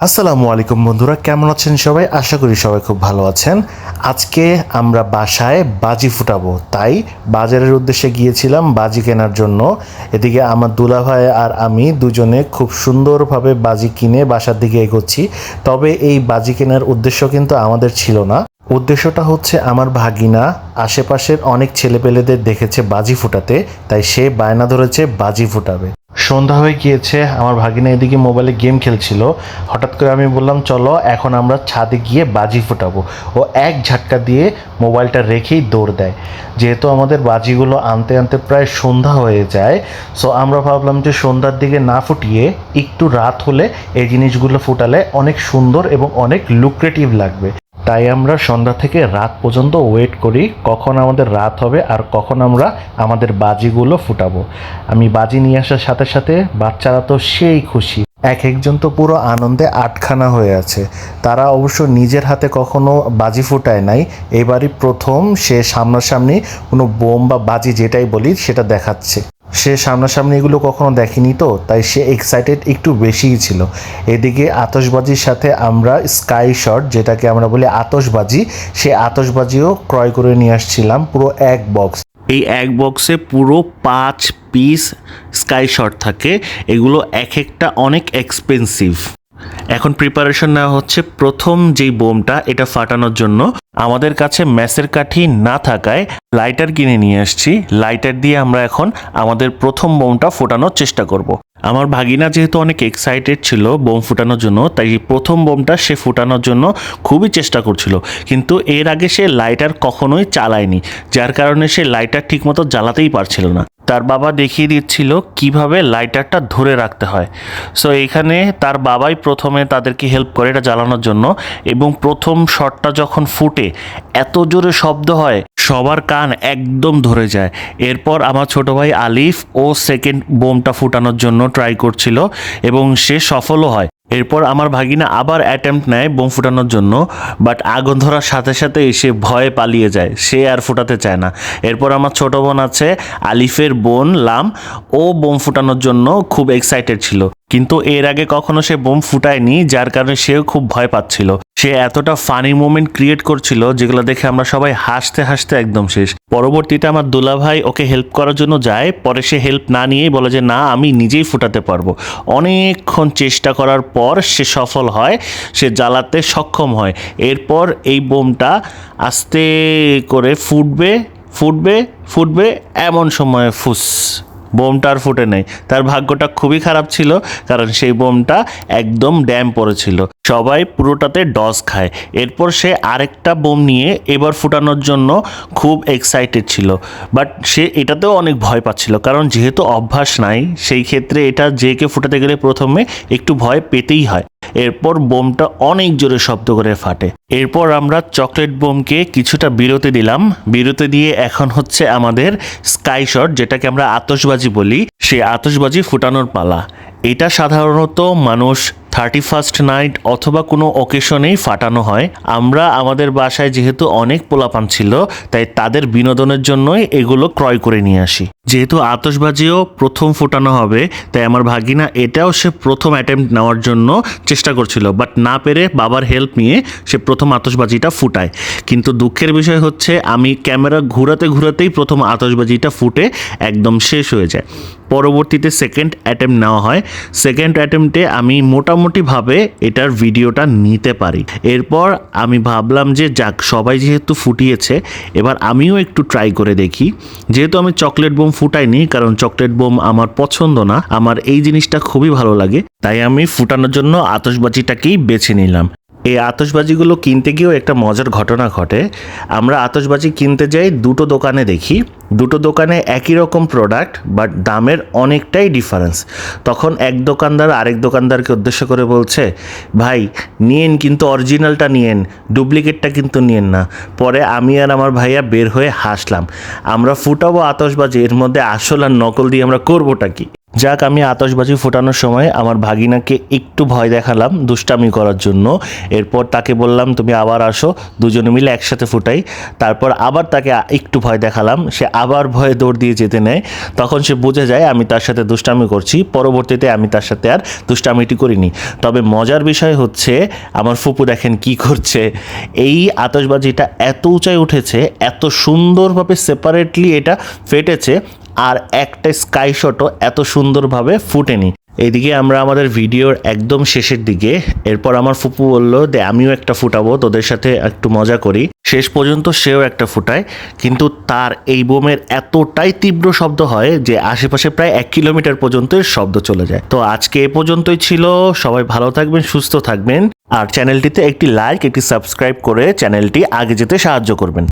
আসসালামু আলাইকুম বন্ধুরা, কেমন আছেন সবাই? আশা করি সবাই খুব ভালো আছেন। আজকে আমরা বাসায় বাজি ফুটাবো, তাই বাজারের উদ্দেশ্যে গিয়েছিলাম বাজি কেনার জন্য। এদিকে আমার দুলাভাই আর আমি দুজনে খুব সুন্দরভাবে বাজি কিনে বাসার দিকে এগোচ্ছি। তবে এই বাজি কেনার উদ্দেশ্য কিন্তু আমাদের ছিল না। উদ্দেশ্যটা হচ্ছে আমার ভাগিনা আশেপাশের অনেক ছেলেপেলেদের দেখেছে বাজি ফুটাতে, তাই সে বায়না ধরেছে বাজি ফুটাবে। সন্ধ্যা হয়ে গিয়েছে, আমার ভাগিনা এদিকে মোবাইলে গেম খেলছিল। হঠাৎ করে আমি বললাম চলো এখন আমরা ছাদে গিয়ে বাজি ফুটাবো। ও এক ঝাটকা দিয়ে মোবাইলটা রেখেই দৌড় দেয়। যেহেতু আমাদের বাজিগুলো আনতে আনতে প্রায় সন্ধ্যা হয়ে যায়, সো আমরা ভাবলাম যে সন্ধ্যার দিকে না ফুটিয়ে একটু রাত হলে এই জিনিসগুলো ফুটালে অনেক সুন্দর এবং অনেক লুক্রেটিভ লাগবে। তাই আমরা সন্ধ্যা থেকে রাত পর্যন্ত ওয়েট করি কখন আমাদের রাত হবে আর কখন আমরা আমাদের বাজিগুলো ফুটাবো। আমি বাজি নিয়ে আসার সাথে সাথে বাচ্চারা তো সেই খুশি, এক একজন তো পুরো আনন্দে আটখানা হয়ে আছে। তারা অবশ্য নিজের হাতে কখনো বাজি ফুটায় নাই, এবারই প্রথম সে সামনাসামনি কোনো বোম বা বাজি যেটাই বলি সেটা দেখাচ্ছে। সে সামনাসামনি এগুলো কখনো দেখেনি, তো তাই সে এক্সাইটেড একটু বেশিই ছিল। এদিকে আতশবাজির সাথে আমরা স্কাই শট, যেটাকে আমরা বলি আতশবাজি, সে আতশবাজিও ক্রয় করে নিয়ে আসছিলাম পুরো এক বক্স। এই এক বক্সে পুরো 5 পিস স্কাই শট থাকে। এগুলো এক একটা অনেক এক্সপেন্সিভ। এখন প্রিপারেশন নেওয়া হচ্ছে প্রথম যেই বোমটা এটা ফাটানোর জন্য। আমাদের কাছে ম্যাসের কাঠি না থাকায় লাইটার কিনে নিয়ে আসছি। লাইটার দিয়ে আমরা এখন আমাদের প্রথম বোমটা ফোটানোর চেষ্টা করব। আমার ভাগিনা যেহেতু অনেক এক্সাইটেড ছিল বোম ফুটানোর জন্য, তাই প্রথম বোমটা সে ফুটানোর জন্য খুবই চেষ্টা করছিল, কিন্তু এর আগে সে লাইটার কখনোই চালায়নি, যার কারণে সে লাইটার ঠিকমতো জ্বালাতেই পারছিল না। তার বাবা দেখিয়ে দিচ্ছিল কিভাবে লাইটারটা ধরে রাখতে হয়। সো এখানে তার বাবাই প্রথমে তাদেরকে হেল্প করে এটা জ্বালানোর জন্য, এবং প্রথম শটটা যখন ফুটে এত জোরে শব্দ হয় সবার কান একদম ধরে যায়। এরপর আমার ছোট ভাই আলিফ ও সেকেন্ড বোমটা ফুটানোর জন্য ট্রাই করছিল এবং সে সফলও হয়। এরপর আমার ভাগিনা আবার অ্যাটেম্প্ট নেয় বোম ফুটানোর জন্য, বাট আগুন ধরার সাথে সাথে সে ভয়ে পালিয়ে যায়, সে আর ফুটাতে চায় না। এরপর আমার ছোট বোন আছে, আলিফের বোন লাম, ও বোম ফুটানোর জন্য খুব এক্সাইটেড ছিল, কিন্তু এর আগে কখনো সে বোম ফুটায়নি, যার কারণে সেও খুব ভয় পাচ্ছিল। সে এতটা ফানি মোমেন্ট ক্রিয়েট করছিল যেগুলো দেখে আমরা সবাই হাসতে হাসতে একদম শেষ। পরবর্তীতে আমার দুলাভাই ওকে হেল্প করার জন্য যায়, পরে সে হেল্প না নিয়েই বলে যে না আমি নিজেই ফুটাতে পারবো। অনেকক্ষণ চেষ্টা করার পর সে সফল হয়, সে জ্বালাতে সক্ষম হয়। এরপর এই বোমটা আস্তে করে ফুটবে ফুটবে ফুটবে, এমন সময় ফুস, বোমটা আর ফুটে নেই। তার ভাগ্যটা খুবই খারাপ ছিল, কারণ সেই বোমটা একদম ড্যাম পড়েছিল। সবাই পুরোটাতে ডস খায়। এরপর সে আরেকটা বোম নিয়ে এবার ফুটানোর জন্য খুব এক্সাইটেড ছিল, বাট সে এটাতেও অনেক ভয় পাচ্ছিল, কারণ যেহেতু অভ্যাস নাই সেই ক্ষেত্রে এটা যে কে ফুটাতে গেলে প্রথমে একটু ভয় পেতেই হয়। এরপর বোমটা অনেক জোরে শব্দ করে ফাটে। এরপর আমরা চকলেট বোমকে কিছুটা বিরতি দিলাম। বিরতি দিয়ে এখন হচ্ছে আমাদের স্কাই শট, যেটাকে আমরা আতশবাজি বলি, সেই আতশবাজি ফুটানোর পালা। এটা সাধারণত মানুষ 31st নাইট অথবা কোনো অকেশনেই ফাটানো হয়। আমরা আমাদের বাসায় যেহেতু অনেক পোলাপান ছিল, তাই তাদের বিনোদনের জন্যই এগুলো ক্রয় করে নিয়ে আসি। যেহেতু আতশবাজিও প্রথম ফোটানো হবে, তাই আমার ভাগিনা এটাও সে প্রথম অ্যাটেম্প্ট নেওয়ার জন্য চেষ্টা করছিল, বাট না পেরে বাবার হেল্প নিয়ে সে প্রথম আতশবাজিটা ফুটায়। কিন্তু দুঃখের বিষয় হচ্ছে আমি ক্যামেরা ঘুরাতে ঘুরাতেই প্রথম আতশবাজিটা ফুটে একদম শেষ হয়ে যায়। পরবর্তীতে সেকেন্ড অ্যাটেম্প্ট নেওয়া হয়। সেকেন্ড অ্যাটেম্প্টে আমি মোটামুটিভাবে এটার ভিডিওটা নিতে পারি। এরপর আমি ভাবলাম যে যাক, সবাই যেহেতু ফুটিয়েছে এবার আমিও একটু ট্রাই করে দেখি। যেহেতু আমি চকলেট বোম ফুটাইনি, কারণ চকলেট বোম আমার পছন্দ না, আমার এই জিনিসটা খুবই ভালো লাগে, তাই আমি ফুটানোর জন্য আতশবাজিটাকেই বেছে নিলাম। এই আতশবাজিগুলো কিনতে গিয়েও একটা মজার ঘটনা ঘটে। আমরা আতশবাজি কিনতে যাই দুটো দোকানে, দেখি দুটো দোকানে একই রকম প্রোডাক্ট, বাট দামের অনেকটাই ডিফারেন্স। তখন এক দোকানদার আরেক দোকানদারকে উদ্দেশ্য করে বলছে, ভাই নিয়েন কিন্তু অরিজিনালটা নিয়েন, ডুপ্লিকেটটা কিন্তু নিয়েন না। পরে আমি আর আমার ভাইয়া বের হয়ে হাসলাম। আমরা ফুটাবো আতশবাজি, এর মধ্যে আসল আর নকল দিয়ে আমরা করবোটা কি? যাক, আমি আতশবাজি ফোটানোর সময় আমার ভাগিনাকে একটু ভয় দেখালাম দুষ্টামি করার জন্য। এরপর তাকে বললাম তুমি আবার আসো, দুজনে মিলে একসাথে ফুটাই। তারপর আবার তাকে একটু ভয় দেখালাম, সে আবার ভয়ে দৌড় দিয়ে যেতে নেয়। তখন সে বুঝে যায় আমি তার সাথে দুষ্টামি করছি। পরবর্তীতে আমি তার সাথে আর দুষ্টামিটি করিনি। তবে মজার বিষয় হচ্ছে আমার ফুপু দেখেন কি করছে। এই আতশবাজিটা এত উঁচায় উঠেছে, এত সুন্দরভাবে সেপারেটলি এটা ফেটেছে, আর একটা স্কাই শটও এত সুন্দরভাবে ফুটেনি। এইদিকে আমরা আমাদের ভিডিওর একদম শেষের দিকে। এরপর আমার ফুপু বলল যে আমিও একটা ফুটাবো, তোদের সাথে একটু মজা করি। শেষ পর্যন্ত সেও একটা ফুটায়, কিন্তু তার এই বোমের এতটাই তীব্র শব্দ হয় যে আশেপাশে প্রায় 1 কিলোমিটার পর্যন্ত এর শব্দ চলে যায়। তো আজকে এ পর্যন্তই ছিল। সবাই ভালো থাকবেন, সুস্থ থাকবেন, আর চ্যানেলটিতে একটি লাইক, একটি সাবস্ক্রাইব করে চ্যানেলটি আগে যেতে সাহায্য করবেন।